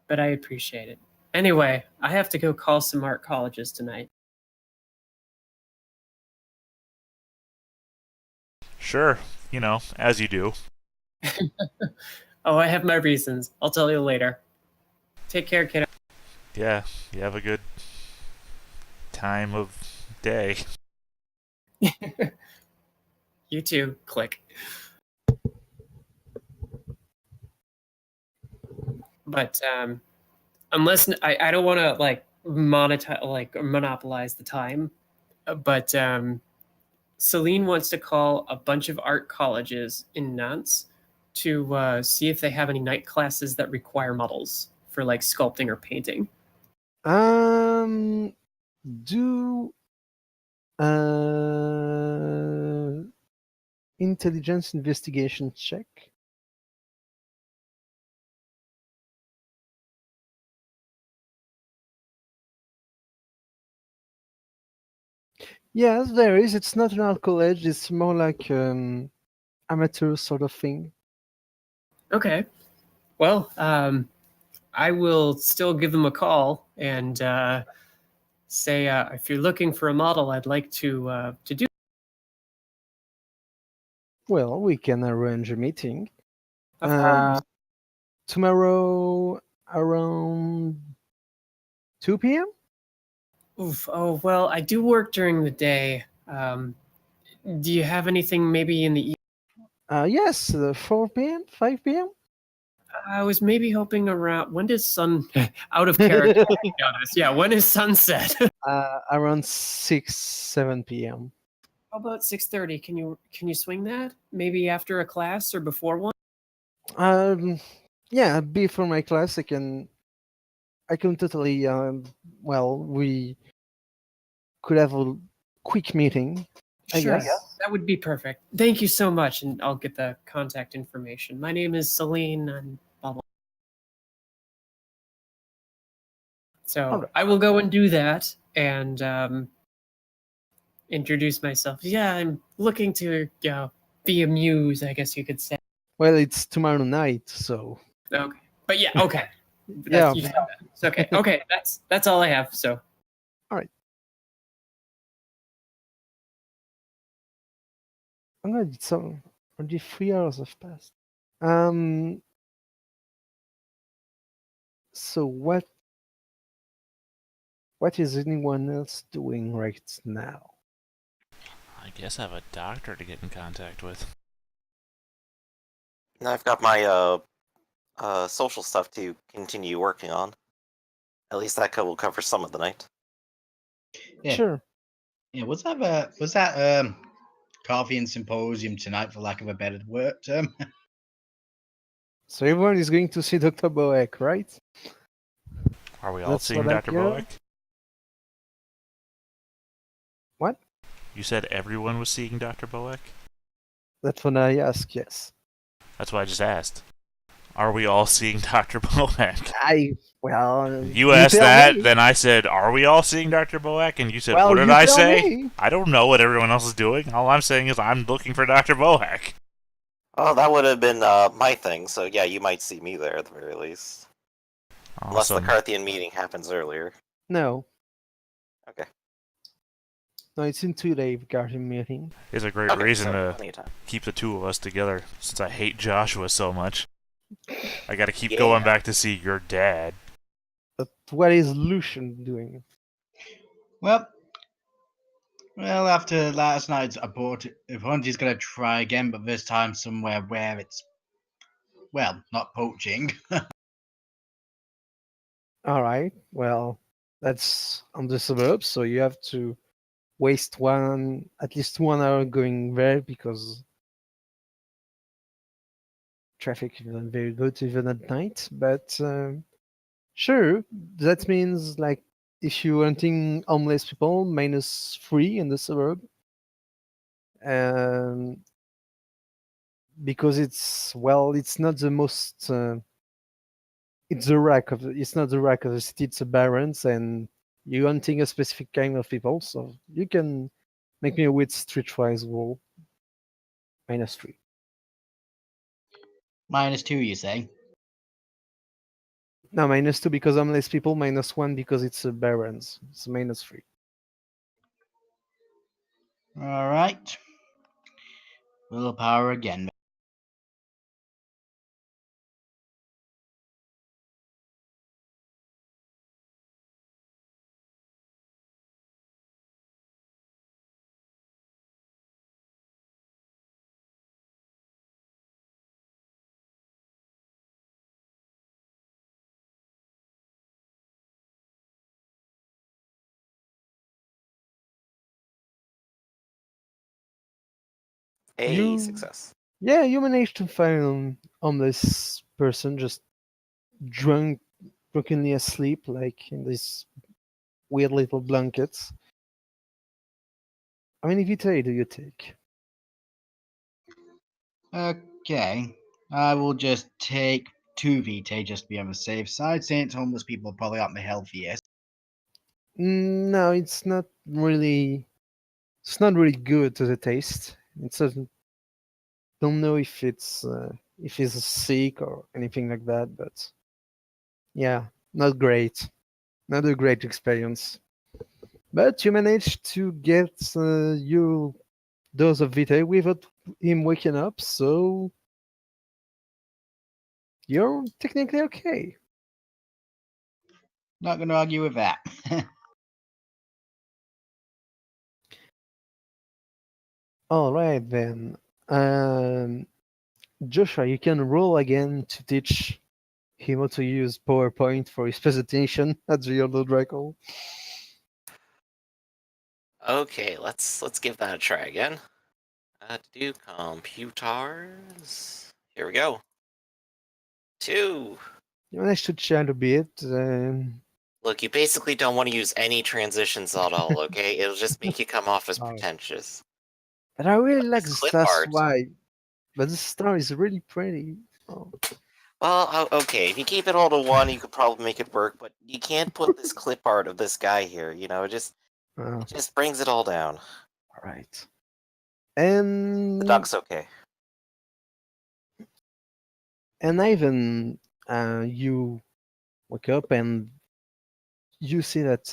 but I appreciate it. Anyway, I have to go call some art colleges tonight. Sure, as you do. Oh, I have my reasons. I'll tell you later. Take care, kiddo. Yeah, you have a good time of day. You too. Click. But unless I don't want to like monopolize the time, but Celine wants to call a bunch of art colleges in Nantes to see if they have any night classes that require models for like sculpting or painting. Do intelligence investigation check. Yes, there is. It's not an art college. It's more like amateur sort of thing. Okay. Well, I will still give them a call and say if you're looking for a model, I'd like to do. Well, we can arrange a meeting. Of course. Tomorrow around 2 p.m. Oof. Oh well, I do work during the day. Do you have anything maybe in the evening? Yes, 4 p.m., 5 p.m. I was maybe hoping around when does sun out of character? I notice. Yeah, when is sunset? Around 6, 7 p.m. How about 6:30? Can you swing that? Maybe after a class or before one? Yeah, before my class, I can totally. Well, we could have a quick meeting. Sure, I guess. that would be perfect. Thank you so much, and I'll get the contact information. My name is Celine, and blah blah. So Alright. I will go and do that and introduce myself. Yeah, I'm looking to be a muse, I guess you could say. Well, it's tomorrow night, so. Okay, but yeah, okay. Yeah. You said that. It's okay. Okay, that's all I have. So. All right. I'm gonna do some. Already 3 hours have passed. So what is anyone else doing right now? I guess I have a doctor to get in contact with. And I've got my social stuff to continue working on. At least that will cover some of the night. Yeah. Sure. Yeah, was that coffee and symposium tonight, for lack of a better word term? So everyone is going to see Dr. Boeck, right? Are we all That's seeing what I Dr. hear. Boeck? What? You said everyone was seeing Dr. Boeck? That's when I ask, yes. That's what I just asked. Are we all seeing Dr. Boeck? You asked tell that, me. then I said, are we all seeing Dr. Boeck? And you said, Well, what did you I tell say? me. I don't know what everyone else is doing. All I'm saying is I'm looking for Dr. Boeck. Oh, that would have been my thing, so yeah, you might see me there at the very least. Unless the Awesome. Carthian meeting happens earlier. No. Okay. No, it's in 2 days, Guardian meeting. It's a great Okay, reason so to plenty of time. keep the two of us together, since I hate Joshua so much. I gotta keep Yeah. going back to see your dad. But what is Lucian doing? Well, after last night's abort, Hunty's gonna try again, but this time somewhere where it's, well, not poaching. All right. Well, that's on the suburbs, so you have to waste at least 1 hour going there because traffic isn't very good even at night. But sure, that means like if you're hunting homeless people, -3 in the suburb. Because it's not the most. It's not the rack of the city. It's the barons, and you're hunting a specific kind of people, so you can make me a wit streetwise roll. -3. -2, you say? No, -2 because homeless people, -1 because it's a barons. It's -3. All right. Willpower again. A You, success. yeah, you managed to find homeless person just drunk, drunkenly asleep, like in these weird little blankets. How many vitae do you take? Okay. I will just take 2 Vitae just to be on the safe side, since homeless people probably aren't the healthiest. No, it's not really. It's not really good to the taste. It's a, don't know if he's sick or anything like that, but yeah, not great. Not a great experience. But you managed to get your dose of Vitae without him waking up, so you're technically okay. Not going to argue with that. All right then. Um, Joshua, you can roll again to teach him how to use PowerPoint for his presentation at the Yellow Dragon. Okay, let's give that a try again. To do computers. Here we go. 2. You managed to chat a bit. Look, you basically don't want to use any transitions at all, okay? It'll just make you come off as Oh. pretentious. But I really But like this the clip Star art. Swipe. But the star is really pretty. Oh. Well, okay, if you keep it all to 1, you could probably make it work, but you can't put this clip art of this guy here, it Oh, just brings it all down. all right. The And duck's okay. Ivan, you wake up and you see that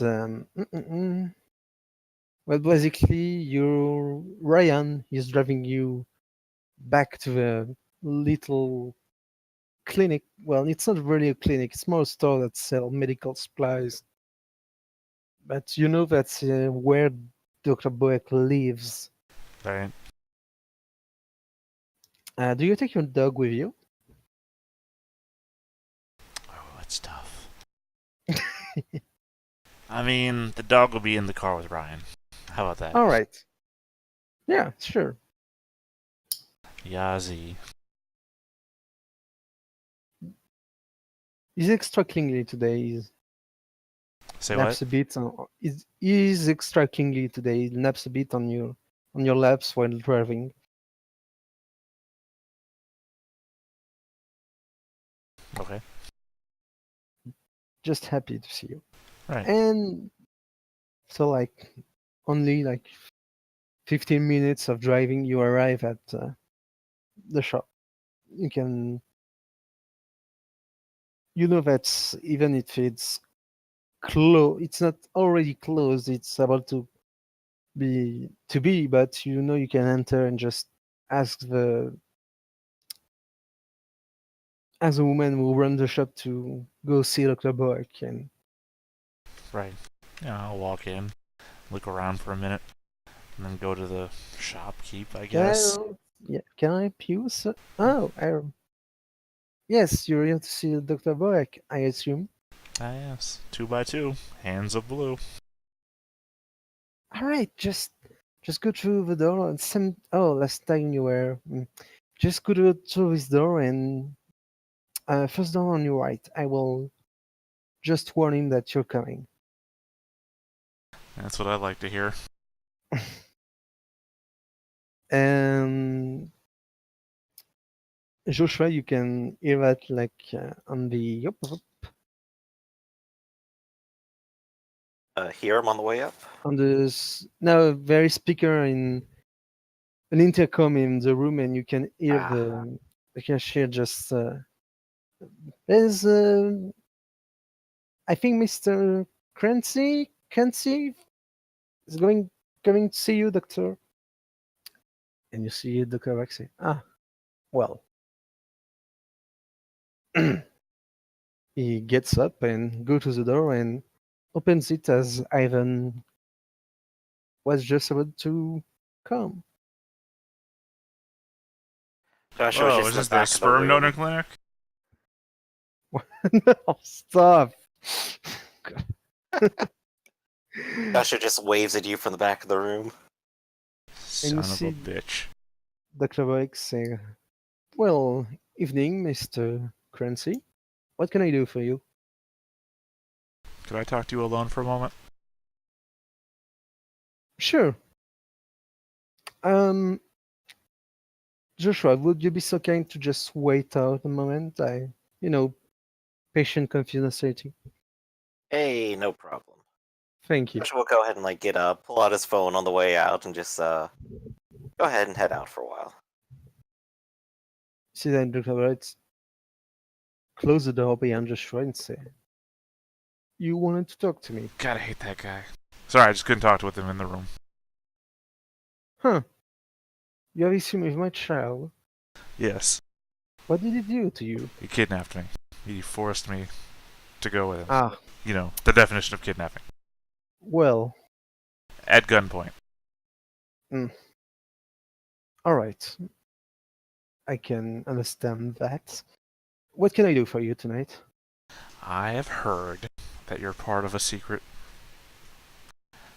well, basically, your Ryan is driving you back to the little clinic. Well, it's not really a clinic; it's more a store that sells medical supplies. But you know that's where Dr. Boek lives. Right. Do you take your dog with you? Oh, that's tough. I mean, the dog will be in the car with Ryan. How about that? All right. Yeah, sure. Yazi. He's extra clingy today. He's Say naps what? a bit. He's extra clingy today. He naps a bit on your laps while driving. Okay. Just happy to see you. Right. And so, like, only like 15 minutes of driving, you arrive at the shop. You can, you know that even if it's closed, it's not already closed. It's about to be, but you know you can enter and just ask a woman who runs the shop to go see Dr. Boak. And Right. Yeah, I'll walk in, look around for a minute, and then go to the shopkeep, I guess. yeah, can I help you, sir? Oh, yes, you're here to see Dr. Boak, I assume. Ah, yes. 2x2. Hands of blue. All right, just go through the door and send. Oh, last time you were. Just go through this door and first door on your right. I will just warn him that you're coming. That's what I like to hear. And Joshua, you can hear that like on the Here I'm on the way up. on the now very speaker in an intercom in the room, and you can hear Ah. the cashier just there's I think Mr. Crancy is coming to see you, Doctor. And you see Dr. Waxy. Ah, well. He gets up and go to the door and opens it as Ivan was just about to come. Joshua was Whoa, just in the isn't there a back of the sperm donor room. clinic? No, stop. Joshua just waves at you from the back of the room. Son of a see- bitch. Dr. Boyk saying, well, evening, Mr. Crancy. What can I do for you? Could I talk to you alone for a moment? Sure. Joshua, would you be so kind to just wait out a moment? Patient confidentiality. Hey, no problem. Thank you. Joshua will go ahead and get up, pull out his phone on the way out, and just go ahead and head out for a while. See then, Dr. Boyk close the door behind Joshua and say, you wanted to talk to me. God, I hate that guy. Sorry, I just couldn't talk with him in the room. Huh. You have issue with my child. Yes, What did he do to you? he kidnapped me. He forced me to go with him. Ah, You know, the definition of kidnapping. well, At gunpoint. alright. I can understand that. What can I do for you tonight? I have heard that you're part of a secret...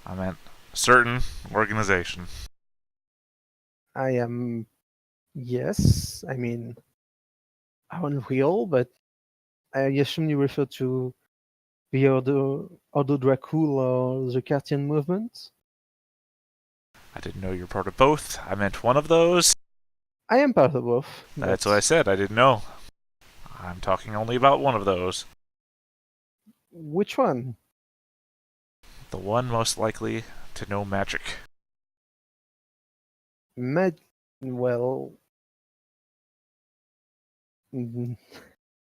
I meant certain organization. I am... Yes, I mean... unreal, but I assume you refer to the Ordo Dracul or the Cartian movement? I didn't know you're part of both. I meant one of those. I am part of both. That's what I said. I didn't know. I'm talking only about one of those. Which one? The one most likely to know magic. Well...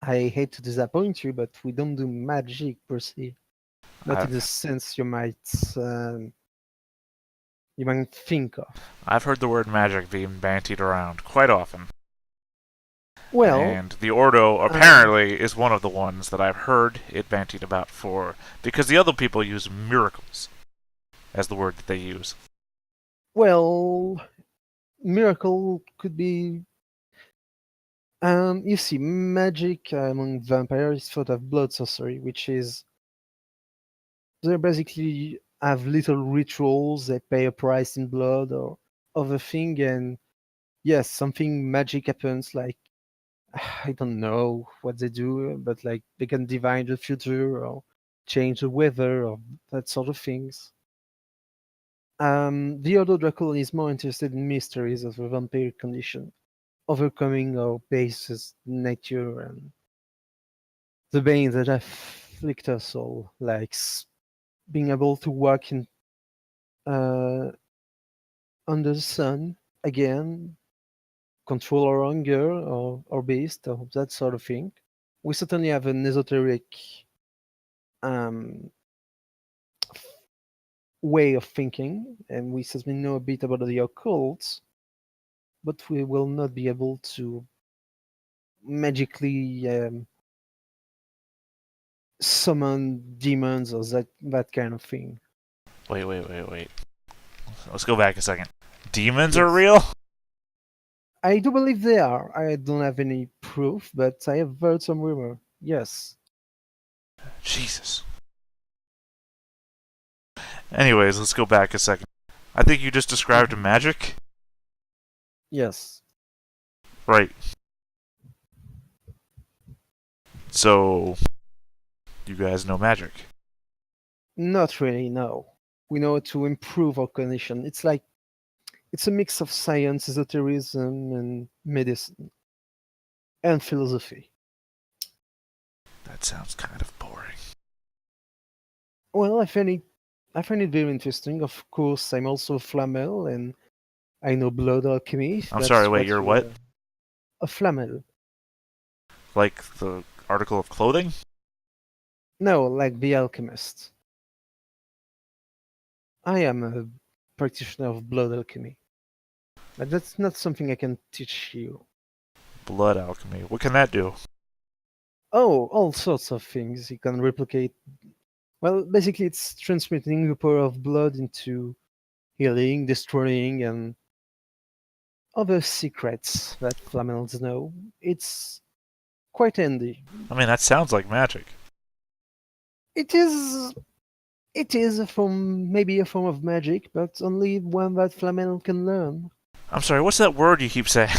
I hate to disappoint you, but we don't do magic per se. Not in the sense you might think of. I've heard the word magic being bantied around quite often. Well, And the Ordo apparently is one of the ones that I've heard it bantied about for, because the other people use miracles as the word that they use. well, miracle could be. You see, magic among vampires is sort of blood sorcery, which is they basically have little rituals. They pay a price in blood or other thing, and yes, something magic happens. Like I don't know what they do, but like they can divine the future or change the weather or that sort of things. The Ordo Dracula is more interested in mysteries of the vampire condition, overcoming our basis nature and the bane that afflict us all, like being able to walk in under the sun again, control our hunger or beast or that sort of thing. We certainly have an esoteric um, way of thinking, and we certainly know a bit about the occult, but we will not be able to magically summon demons or that kind of thing. Wait. Let's go back a second. Demons are Yes. real? I do believe they are. I don't have any proof, but I have heard some rumor. Yes. Jesus. Anyways, let's go back a second. I think you just described magic? Yes. Right. So, you guys know magic. Not really, no. We know how to improve our condition. It's a mix of science, esotericism, and medicine. And philosophy. That sounds kind of boring. Well, I find it very interesting. Of course, I'm also a flamel, and I know blood alchemy. I'm That's sorry, wait, you're what? A flamel. Like the article of clothing? No, like the alchemist. I am a practitioner of blood alchemy, but that's not something I can teach you. Blood alchemy. What can that do? Oh, all sorts of things. You can replicate. Well, basically, it's transmitting the power of blood into healing, destroying, and other secrets that Flamels know. It's quite handy. I mean, that sounds like magic. It is. It is a form, maybe a form of magic, but only one that Flamel can learn. I'm sorry, what's that word you keep saying?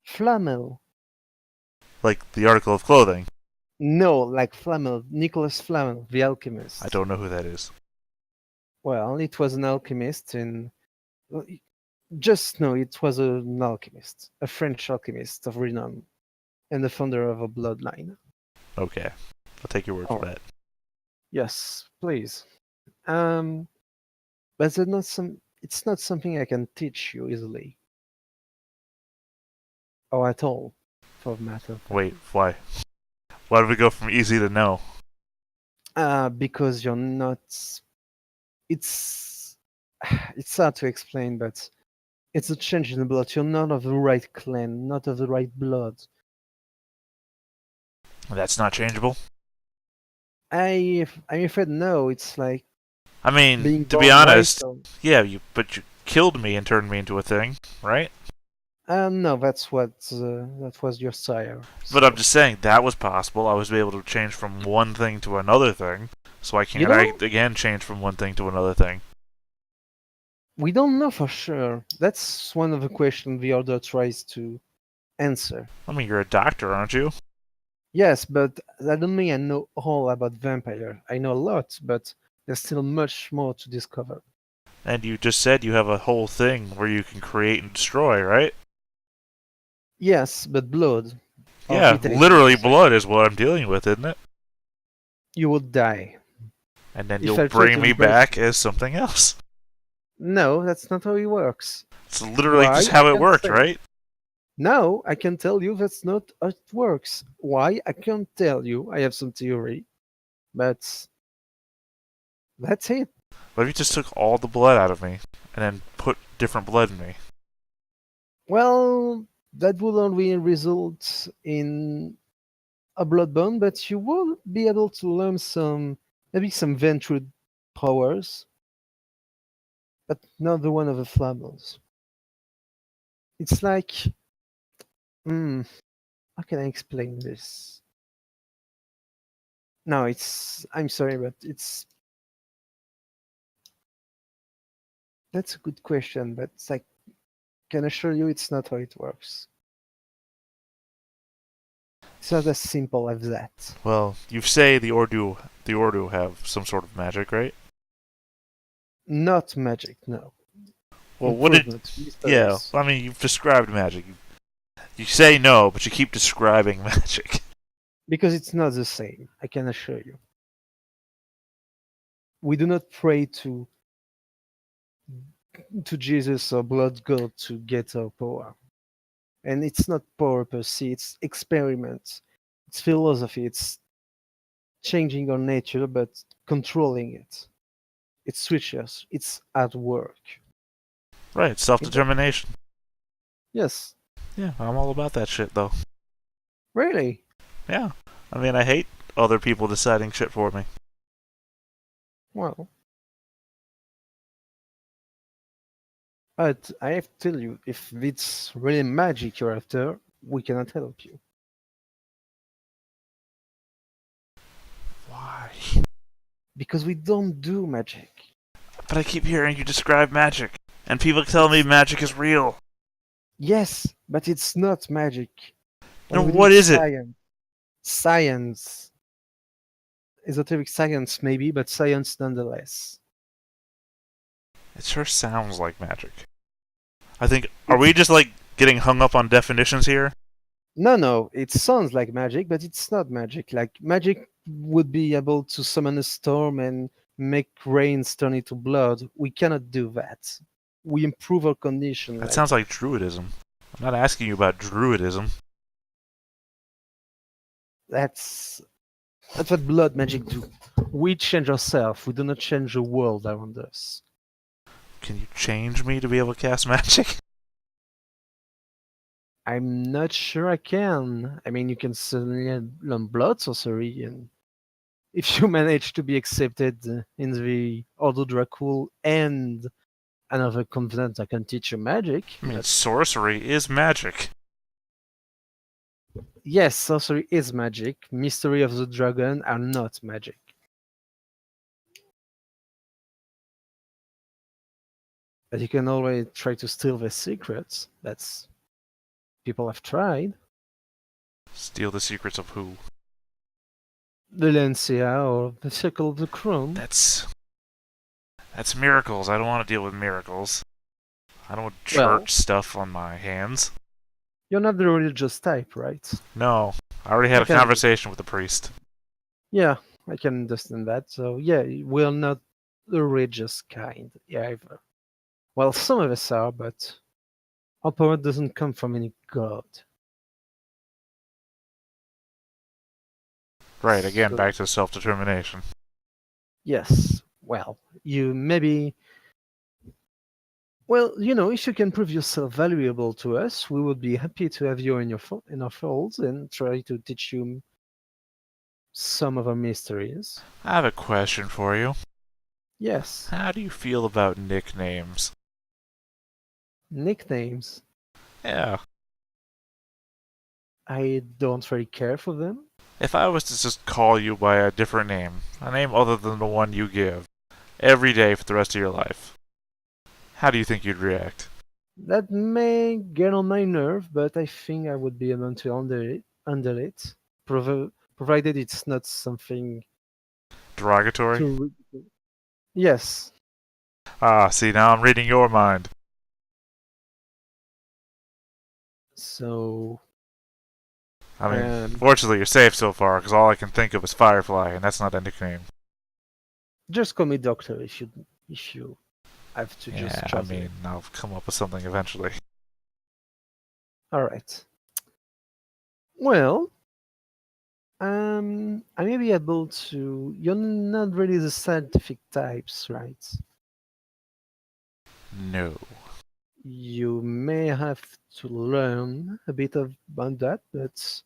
Flamel. Like the article of clothing. No, like Flamel, Nicholas Flamel, the alchemist. I don't know who that is. Well, it was an alchemist in. Just no, it was an alchemist, a French alchemist of renown, and the founder of a bloodline. Okay. I'll take your word for Alright. that. Yes, please. But it's not It's not something I can teach you easily, or at all, for the matter of fact. Wait, why? Why did we go from easy to no? Because you're not. It's it's hard to explain, but it's a change in the blood. You're not of the right clan, not of the right blood. That's not changeable? I'm afraid no. It's like I mean, being to born be honest, white. Or, yeah, but you killed me and turned me into a thing, right? no, that's what that was your sire. But so- I'm just saying that was possible. I was able to change from one thing to another thing. So why You can't I know- again change from one thing to another thing? We don't know for sure. That's one of the questions the Order tries to answer. I mean, you're a doctor, aren't you? Yes, but that doesn't mean I know all about vampire. I know a lot, but there's still much more to discover. And you just said you have a whole thing where you can create and destroy, right? Yes, but blood. of Yeah, it literally exists. blood is what I'm dealing with, isn't it? You would die. And then If you'll I try bring to me embrace- back as something else. No, that's not how it works. It's literally Why? just how I it can't worked, say. right? No, I can tell you that's not how it works. Why? I can't tell you. I have some theory, but that's it. What if you just took all the blood out of me and then put different blood in me? Well, that would only result in a blood bond, but you will be able to learn maybe some ventral powers, but not the one of the flammels. It's like, how can I explain this? No, I'm sorry, but that's a good question, but I can assure you it's not how it works. It's not as simple as that. Well, you say the Ordu have some sort of magic, right? Not magic, no. Well, what did? Improvement, Yeah, mysteries. I mean, you've described magic. You say no, but you keep describing magic. Because it's not the same, I can assure you. We do not pray to Jesus or blood god to get our power. And it's not power per se, it's experiment, it's philosophy, it's changing our nature but controlling it. It's switches, it's at work. Right, self-determination. Yes, Yeah, I'm all about that shit, though. really. Yeah, I mean, I hate other people deciding shit for me. Well, but I have to tell you, if it's really magic you're after, we cannot help you. Why? Because we don't do magic. But I keep hearing you describe magic, and people tell me magic is real. Yes, but it's not magic. No, We what need is it? science. Science. Esoteric science, maybe, but science nonetheless. It sure sounds like magic. I think, are we just like getting hung up on definitions here? No, it sounds like magic, but it's not magic. Like, magic would be able to summon a storm and make rains turn into blood. We cannot do that. We improve our condition. That sounds like druidism. I'm not asking you about druidism. That's That's what blood magic do. We change ourselves. We do not change the world around us. Can you change me to be able to cast magic? I'm not sure I can. I mean, you can certainly learn blood sorcery, and if you manage to be accepted in the Ordo Dracul and another convent, I can teach you magic. I mean, But sorcery is magic. yes, sorcery is magic. Mystery of the Dragon are not magic. But you can always try to steal their secrets. That's people have tried. Steal the secrets of who? The Lancia or the Circle of the Crown. That's miracles. I don't want to deal with miracles. I don't want church Well- stuff on my hands. You're not the religious type, right? No. I already had Okay. a conversation with the priest. Yeah, I can understand that. So yeah, we're not the religious kind either. Well, some of us are, but our power doesn't come from any god. Right, again, So- back to self-determination. Yes. Well, you maybe. Well, if you can prove yourself valuable to us, we would be happy to have you in our folds and try to teach you some of our mysteries. I have a question for you. Yes. How do you feel about nicknames? Nicknames. Yeah. I don't really care for them. If I was to just call you by a different name, a name other than the one you give, every day for the rest of your life, how do you think you'd react? That may get on my nerve, but I think I would be able to handle it, provided it's not something Derogatory? too. Yes. Ah, see, now I'm reading your mind. So. I mean, Um, fortunately you're safe so far, because all I can think of is Firefly, and that's not a nickname. just call me doctor if you have to just Yeah, I trust mean, me. I'll come up with something eventually. All right. Well, I may be able to. You're not really the scientific types, right? No. You may have to learn a bit about that, but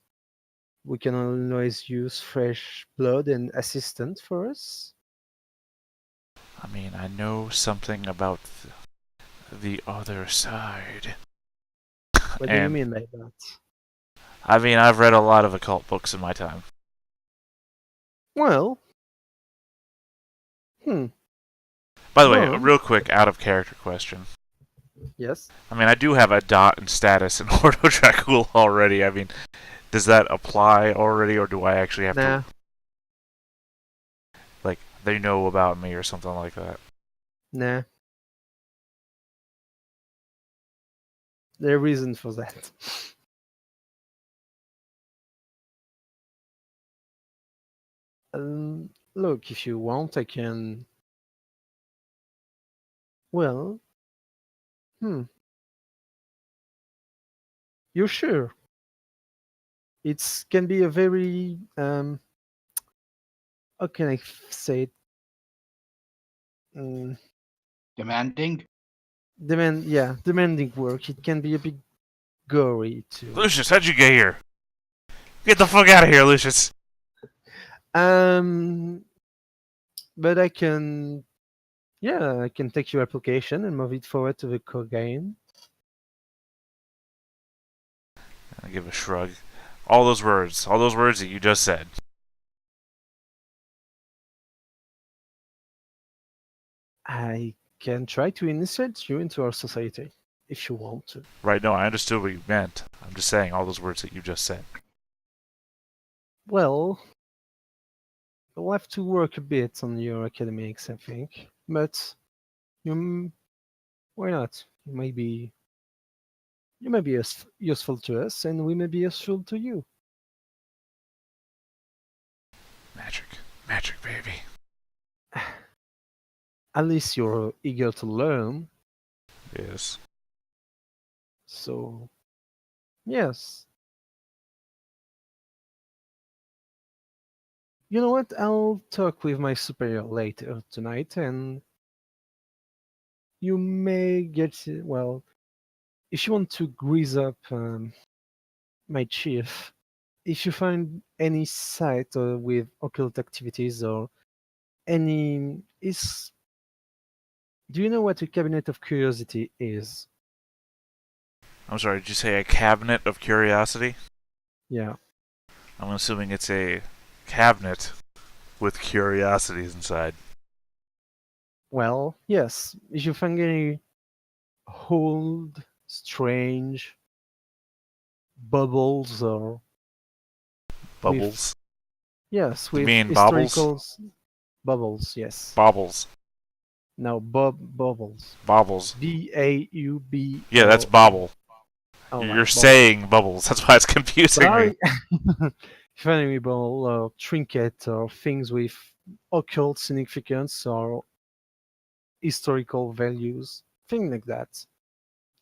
we can always use fresh blood and assistant for us. I mean, I know something about the other side. What do you And- mean by that? I mean, I've read a lot of occult books in my time. Well, By the way, Well- a real quick out of character question. yes. I mean, I do have a dot in status in Ordo Dracul already. I mean, does that apply already, or do I actually have Nah, to, like, they know about me or something like that? nah. There are reasons for that. Look, if you want, I can. Well, you're sure? It can be a very how can I say it? Mm, Demanding. demanding work. It can be a bit gory too. Lucius, how'd you get here? Get the fuck out of here, Lucius! But I can, I can take your application and move it forward to the cocaine. I give a shrug. All those words that you just said. I can try to initiate you into our society if you want to. Right, no, I understood what you meant. I'm just saying all those words that you just said. Well, you'll have to work a bit on your academics, I think. But why not? You may be useful to us, and we may be useful to you. Magic. Magic, baby. At least you're eager to learn. Yes. So, yes. You know what? I'll talk with my superior later tonight, and you may get, well, if you want to grease up my chief, if you find any site with occult activities or any is do you know what a cabinet of curiosity is? I'm sorry, did you say a cabinet of curiosity? Yeah. I'm assuming it's a cabinet with curiosities inside. Well, yes. If you find any old, strange bubbles or with Bubbles? yes, You with mean baubles? historical bubbles, yes. Baubles. No, bubbles. Baubles. B-A-U-B. Yeah, that's bobble. Oh, You're right, saying bubbles. That's why it's confusing me. Finding bubble or trinket or things with occult significance or historical values, things like that.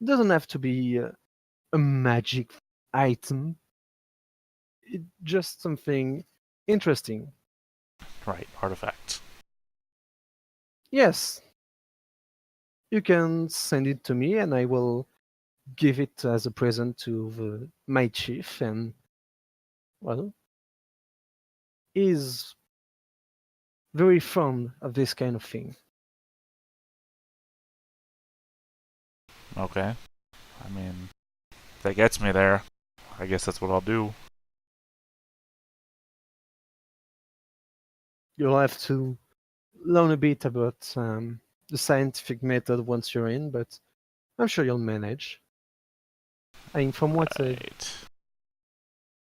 It doesn't have to be a magic item. It's just something interesting. Right, artifacts. Yes, you can send it to me, and I will give it as a present to my chief. And well, he's very fond of this kind of thing. Okay. I mean, if that gets me there, I guess that's what I'll do. You'll have to learn a bit about the scientific method once you're in, but I'm sure you'll manage. I mean, from what Right.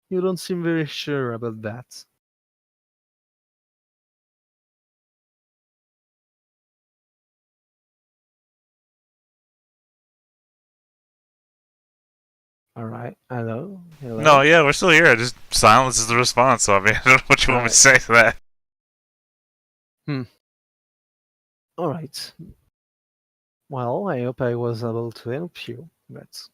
you don't seem very sure about that. All right. Hello. Hello. No, yeah, we're still here. Just silence is the response, so I mean, I don't know what you want me to say to that. All right. Well, I hope I was able to help you, but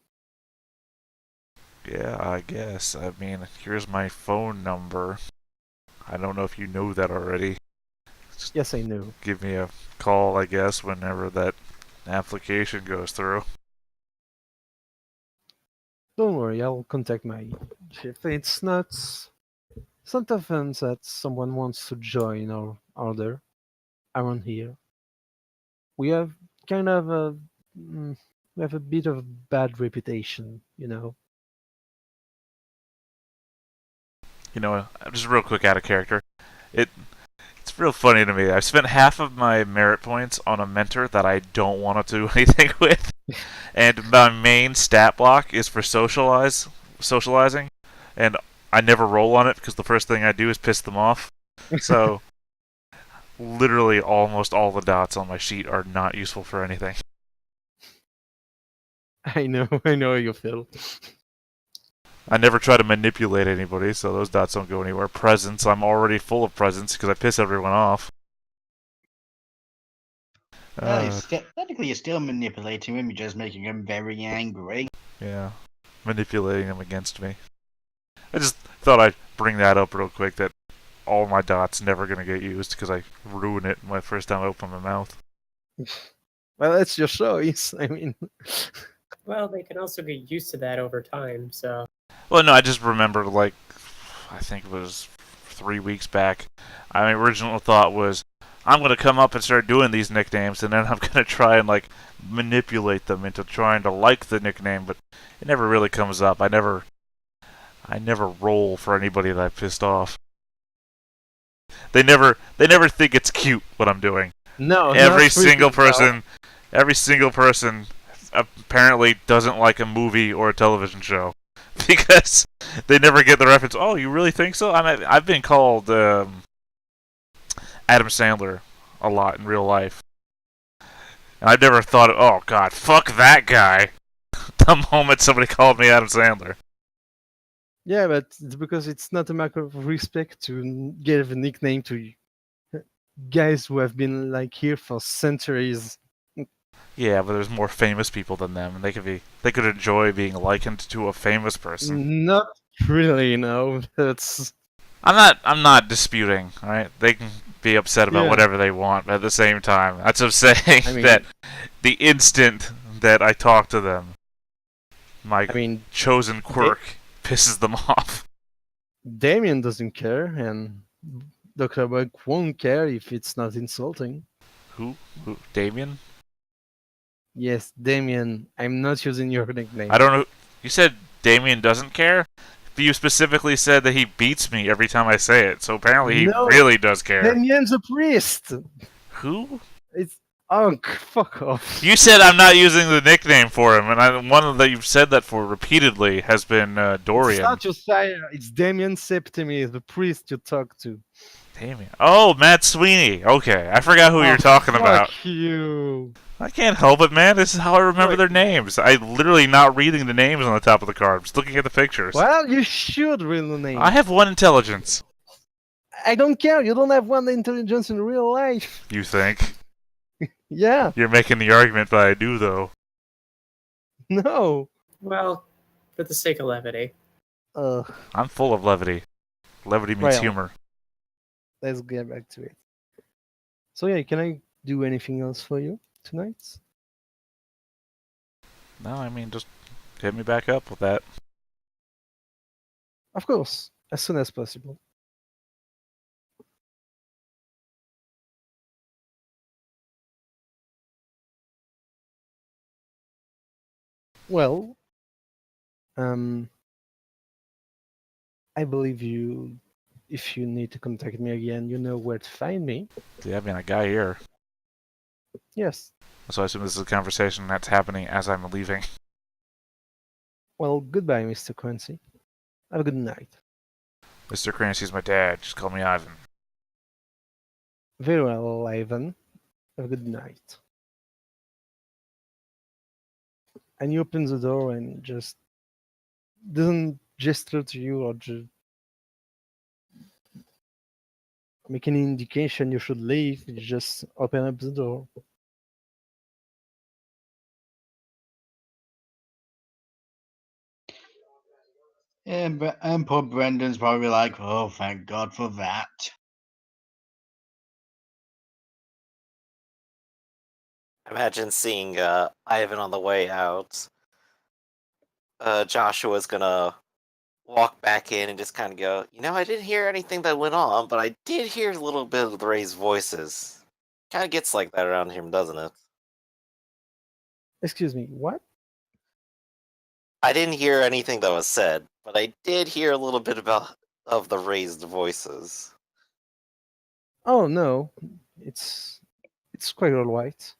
Yeah, I guess. I mean, here's my phone number. I don't know if you know that already. Just yes, I know. give me a call, I guess, whenever that application goes through. Don't worry, I'll contact my chief. It's not often that someone wants to join our order around here. We have kind of a we have a bit of a bad reputation, you know. You know, just real quick out of character. It's real funny to me. I've spent half of my merit points on a mentor that I don't want to do anything with, and my main stat block is for socializing, and I never roll on it because the first thing I do is piss them off. So, literally, almost all the dots on my sheet are not useful for anything. I know how you feel. I never try to manipulate anybody, so those dots don't go anywhere. Presents, I'm already full of presents because I piss everyone off. Technically, you're still manipulating them. You're just making them very angry. Yeah, manipulating them against me. I just thought I'd bring that up real quick, that all my dots never going to get used because I ruin it my first time I open my mouth. Well, that's your choice. I mean, Well, they can also get used to that over time, so. Well, no, I just remember, like, I think it was 3 weeks back, my original thought was, I'm going to come up and start doing these nicknames, and then I'm going to try and, like, manipulate them into trying to like the nickname, but it never really comes up. I never roll for anybody that I pissed off. They never think it's cute what I'm doing. no. Every not single freaking out. every single person apparently doesn't like a movie or a television show because they never get the reference. Oh, you really think so? I've been called Adam Sandler a lot in real life, and I've never thought, oh God, fuck that guy. The moment somebody called me Adam Sandler. Yeah, but it's because it's not a matter of respect to give a nickname to guys who have been like here for centuries. Yeah, but there's more famous people than them, and they could enjoy being likened to a famous person. Not really, no. That's I'm not disputing. All right, they can be upset about Yeah. whatever they want, but at the same time, that's what I'm saying. I mean- that the instant that I talk to them, my I mean, chosen quirk pisses them off. Damien doesn't care, and Dr. Bug won't care if it's not insulting. Who? Damien? Yes, Damien, I'm not using your nickname. I don't know. You said Damien doesn't care, but you specifically said that he beats me every time I say it. So apparently No. he really does care. Damien's a priest! Who? It's Unk, fuck off. You said I'm not using the nickname for him, and one that you've said that for repeatedly has been It's Dorian. not Josiah, it's Damien Septimus, the priest you talk to. Damien. Oh, Matt Sweeney. Okay, I forgot who you're talking about. Fuck you. I can't help it, man. This is how I remember Look. their names. I'm literally not reading the names on the top of the card. I'm just looking at the pictures. Well, you should read the name. I have one intelligence. I don't care, you don't have one intelligence in real life. You think? Yeah, You're making the argument, but I do, though. no. Well, for the sake of levity. I'm full of levity. Levity means Well. humor. Let's get back to it. So yeah, can I do anything else for you tonight? No, I mean, just hit me back up with that. Of course, as soon as possible. Well, I believe you. If you need to contact me again, you know where to find me. Yeah, I mean, I got here. Yes. So I assume this is a conversation that's happening as I'm leaving. Well, goodbye, Mr. Quincy. Have a good night. Mr. Clancy's my dad. Just call me Ivan. Very well, Ivan. Have a good night. And he opens the door and just doesn't gesture to you or just make any indication you should leave. You just open up the door. And poor Brendan's probably like, oh, thank God for that. Imagine seeing Ivan on the way out. Joshua's gonna walk back in and just kind of go, I didn't hear anything that went on, but I did hear a little bit of the raised voices. Kind of gets like that around him, doesn't it? Excuse me, what? I didn't hear anything that was said, but I did hear a little bit of the raised voices. Oh no, it's quite alright.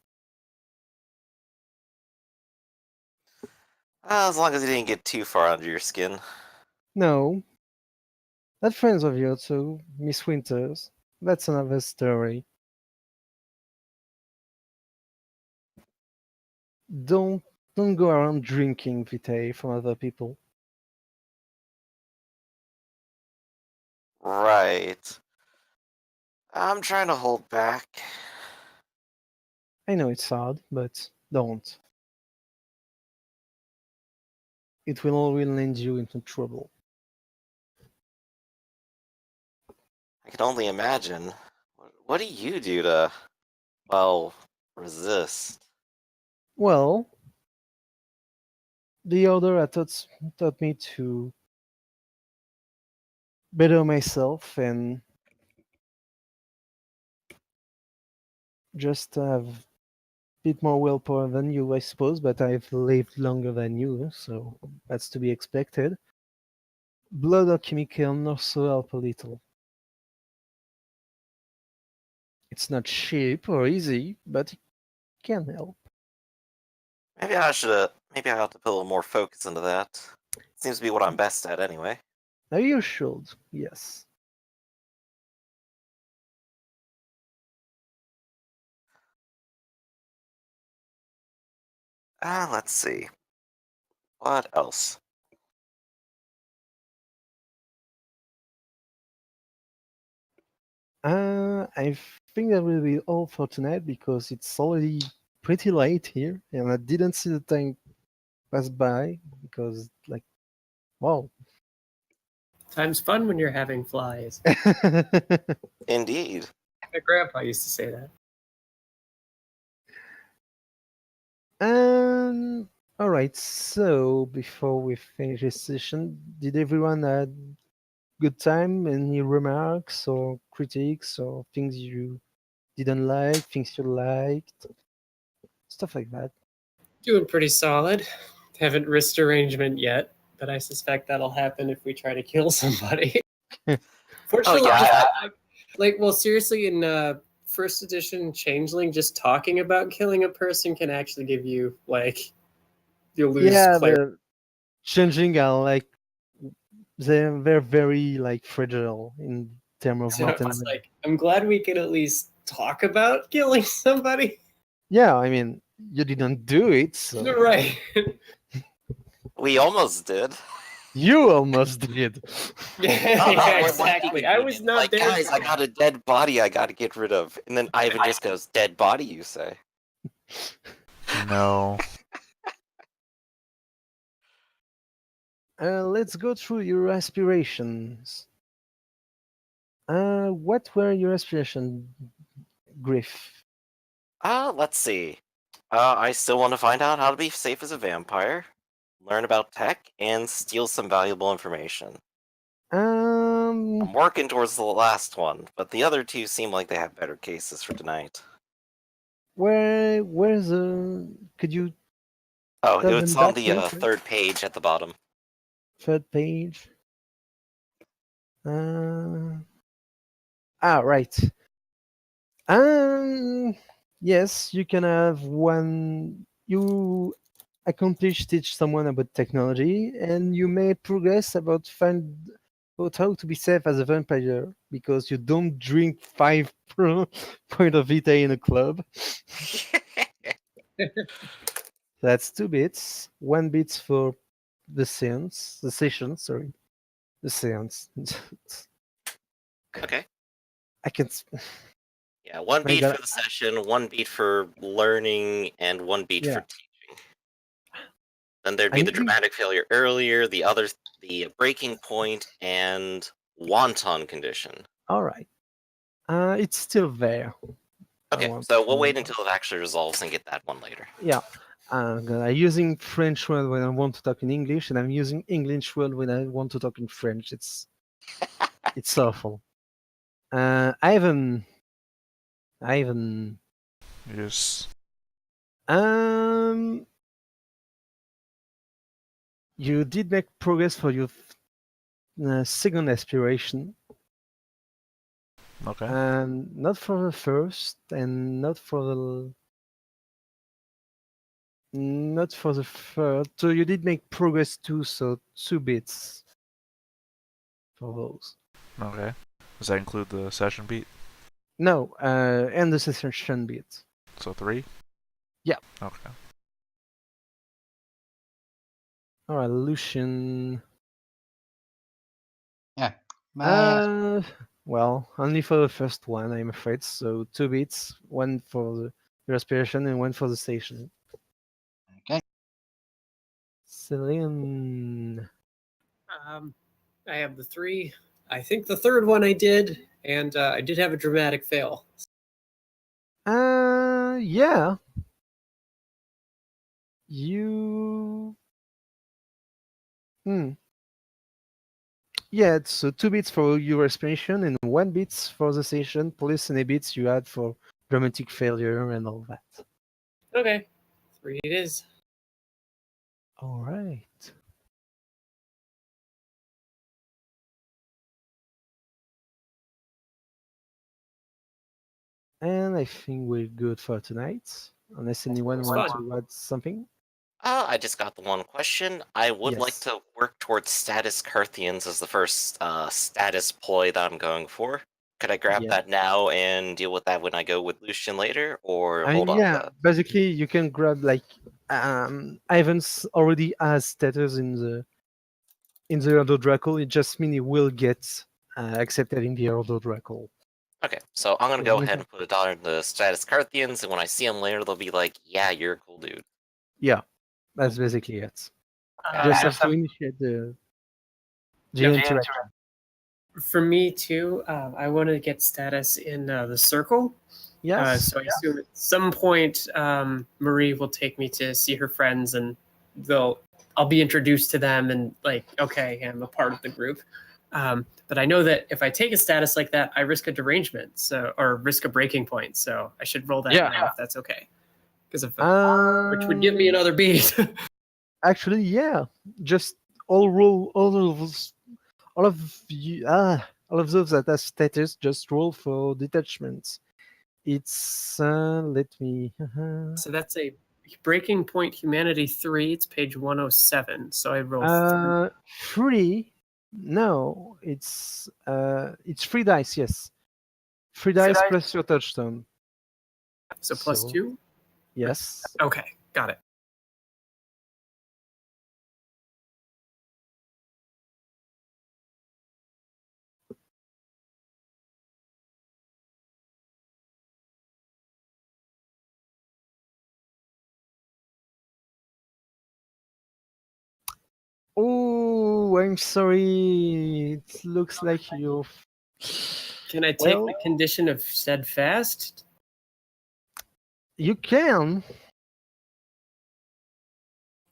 As long as he didn't get too far under your skin. No, that friends of yours too, Miss Winters. That's another story. Don't go around drinking vitae from other people. Right. I'm trying to hold back. I know it's hard, but don't. It will only land you into trouble. I can only imagine. What do you do to, well, resist? Well, the order I taught me to better myself and just have a bit more willpower than you, I suppose, but I've lived longer than you, so that's to be expected. Blood alchemy can also help a little. It's not cheap or easy, but it can help. Maybe I ought to put a little more focus into that. Seems to be what I'm best at anyway. Now you should, yes. Let's see. What else? I think that will be all for tonight because it's already pretty late here, and I didn't see the time pass by because, like, wow. Time's fun when you're having flies. Indeed. My grandpa used to say that. All right. So before we finish this session, did everyone had good time? Any remarks or critiques or things you didn't like, things you liked, stuff like that? Doing pretty solid. Haven't risked arrangement yet, but I suspect that'll happen if we try to kill somebody. Fortunately, yeah, well, seriously, in first edition Changeling, just talking about killing a person can actually give you you'll lose Yeah, clarity. the changing are like they're very like fragile in terms of So mortality. it's like, I'm glad we can at least talk about killing somebody. Yeah, I mean you didn't do it, so Right. we almost did. you almost did. Yeah, we're exactly. I was not Like, there. guys, I got a dead body I gotta get rid of. And then Ivan just goes, dead body, you say? No. Let's go through your aspirations. What were your aspirations, Griff? Let's see. I still want to find out how to be safe as a vampire, learn about tech, and steal some valuable information. I'm working towards the last one, but the other two seem like they have better cases for tonight. where's could you Oh, tell it's them on that the real quick? third page at the bottom. Third page. Right. Yes, you can have one. You accomplish teach someone about technology, and you may progress about find out how to be safe as a vampire because you don't drink 5 point of vita in a club. That's 2 bits. 1 bit for the seance, the session. Sorry, the seance. Okay. I can. Yeah, one I beat got. for the session, one beat for learning, and one beat for Yeah. teaching. Then there'd I be the need- dramatic failure earlier, the others, the breaking point, and wanton condition. All right. It's still there. Okay, want so we'll to- wait until it actually resolves and get that one later. Yeah. I'm using French word when I want to talk in English, and I'm using English word when I want to talk in French. It's awful. Ivan. Yes. You did make progress for your second aspiration, Okay. and not for the first, and not for the third. So you did make progress too. So 2 bits for those. Okay. Does that include the session beat? No, and the session bit. So 3? Yeah. Okay. All right, Lucian. Yeah. My Well, only for the first one, I'm afraid. So 2 bits, one for the respiration and one for the station. okay. Celine. I have the 3. I think the third one I did, and I did have a dramatic fail. Yeah. You. Yeah, so 2 bits for your respiration and 1 bits for the session, plus any bits you had for dramatic failure and all that. Okay, 3 it is. All right. And I think we're good for tonight, unless anyone was wants fun. to add something. I just got the one question. I would like Yes. to work towards status Carthians as the first status ploy that I'm going for. Could I grab Yeah. that now and deal with that when I go with Lucian later, or hold on to Yeah, that? basically you can grab like Ivan's already has status in the Ordo Draco. It just means he will get accepted in the Ordo Draco. Okay, so I'm gonna Yeah, go you ahead can- and put a dollar in the status Carthians, and when I see them later, they'll be like, "Yeah, you're a cool dude." Yeah, that's basically it. Yeah, Just I have to initiate the No. interaction. For me too, I want to get status in the circle. Yes. So I assume at some point Marie will take me to see her friends, and I'll be introduced to them, and like, okay, I'm a part of the group. But I know that if I take a status like that, I risk a derangement, or risk a breaking point. So I should roll that now if that's okay. Because which would give me another beat. Actually, yeah. Just all of you, all of those that have status, just roll for detachment. It's let me. So that's a breaking point humanity 3. It's page 107. So I roll 3. No, it's 3 dice. Yes, 3 dice plus your touchstone. So plus 2. Yes. Okay, got it. Oh, I'm sorry. It looks like you're. Can I take the condition of steadfast? You can.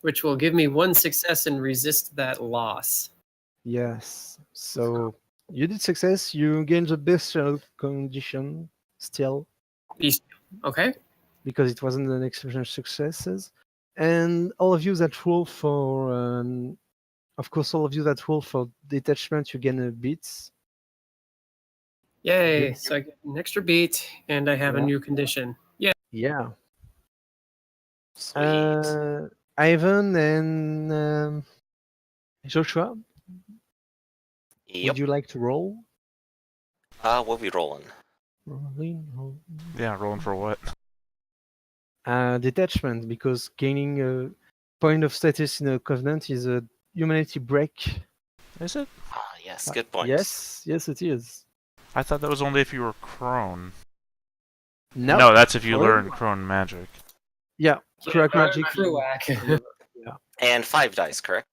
Which will give me 1 success and resist that loss. Yes. So you did success. You gain the bestial condition still. Okay. Because it wasn't an exceptional successes. And all of you that roll for, of course, all of you that roll for detachment, you gain a beat. Yay! So I get an extra beat, and I have a new condition. Yeah. Yeah. Sweet. Ivan and Joshua, would you like to roll? What we rolling? Rolling. Yeah, rolling for what? Detachment, because gaining a point of status in a covenant is a humanity break. Is it? Ah, yes, good point. Yes, it is. I thought that was only if you were crone. No, no, that's if you learn crone magic. Yeah, crack magic. Yeah. And 5 dice, correct?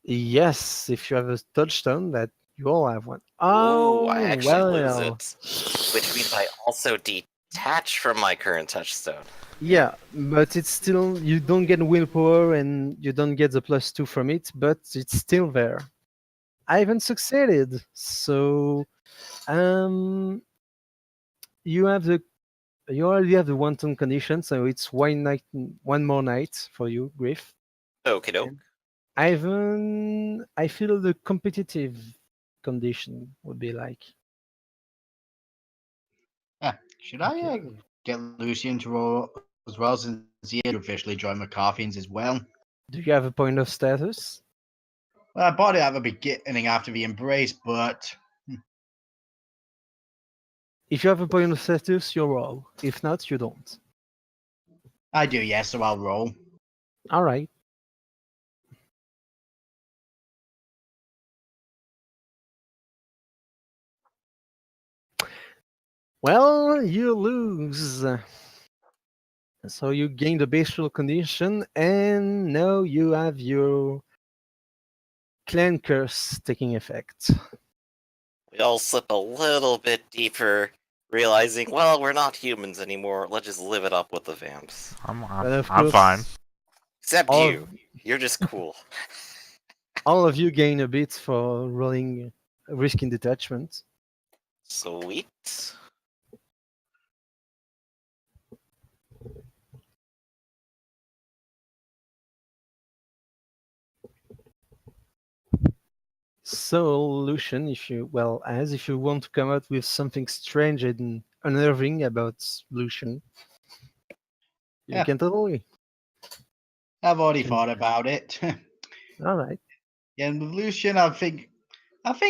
Yes, if you have a touchstone, that you all have one. Oh, I actually lose it. Which means I also detach from my current touchstone. Yeah, but it's still, you don't get willpower and you don't get the +2 from it, but it's still there. I haven't succeeded, so you already have the wanton condition, so it's one more night for you, Griff. Okie doke. Ivan, I feel the competitive condition would be like. Should I get Lucian to roll as well, since he had officially joined McCarthy's as well? Do you have a point of status? Well, I bought it at the beginning after the embrace, but If you have a point of status, you roll. If not, you don't. I do, yes, so I'll roll. All right. Well, you lose. So you gain the bestial condition, and now you have your clan curse taking effect. We all slip a little bit deeper, realizing, well, we're not humans anymore. Let's just live it up with the vamps. I'm fine. Except you. You're just cool. All of you gain a bit for rolling risking detachment. Sweet. So, Lucian, if you want to come out with something strange and unnerving about Lucian, you can totally. I've already thought about it. All right. Yeah, and with Lucian, I think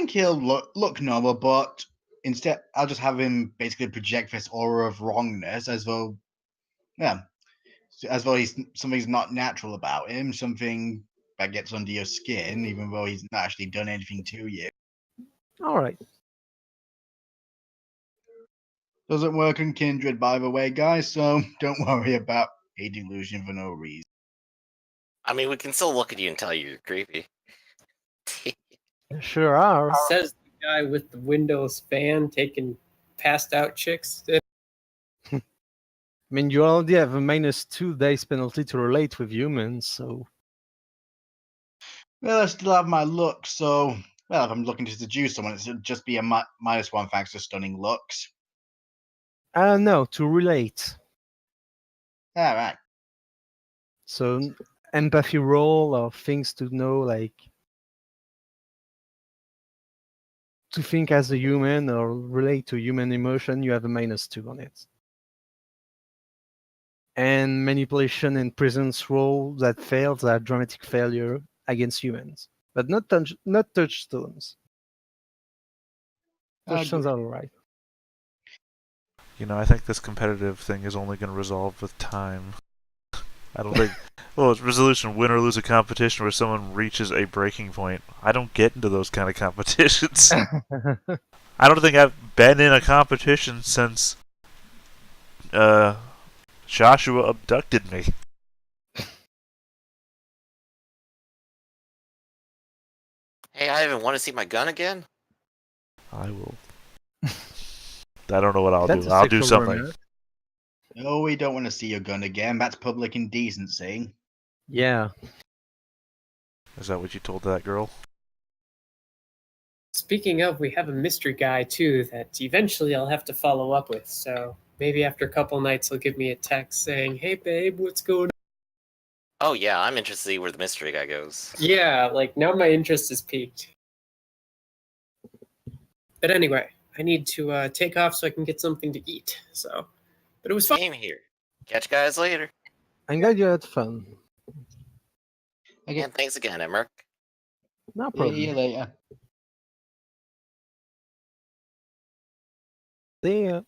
he'll look normal, but instead I'll just have him basically project this aura of wrongness, as though something's not natural about him, something that gets under your skin, even though he's not actually done anything to you. All right. Doesn't work on Kindred, by the way, guys, so don't worry about a delusion for no reason. I mean, we can still look at you and tell you you're creepy. Sure are. Says the guy with the Windows fan taking passed out chicks. I mean, you already have a -2 days penalty to relate with humans, so. Well, I still have my luck, so well, if I'm looking to seduce someone, it'll just be a -1 thanks to stunning looks. No, to relate. All right. So empathy roll or things to know, like to think as a human or relate to human emotion, you have a -2 on it. And manipulation and presence roll that fails are dramatic failure against humans, but not touchstones. Touchstones are alright. You know, I think this competitive thing is only going to resolve with time. I don't think. Well, it's resolution: win or lose a competition where someone reaches a breaking point. I don't get into those kind of competitions. I don't think I've been in a competition since Joshua abducted me. Hey, Ivan, want to see my gun again? I will. I don't know what I'll That's do. a I'll do sexual something. romance. No, we don't want to see your gun again. That's public indecency. Yeah. Is that what you told that girl? Speaking of, we have a mystery guy too that eventually I'll have to follow up with. So maybe after a couple nights, he'll give me a text saying, "Hey, babe, what's going on?" Oh yeah, I'm interested to see where the mystery guy goes. Yeah, like now my interest is piqued. But anyway, I need to take off so I can get something to eat. So, but it was fun. Same here. Catch you guys later. I'm glad you had fun. Okay. And thanks again, Emmerich. No See problem. you later. See ya.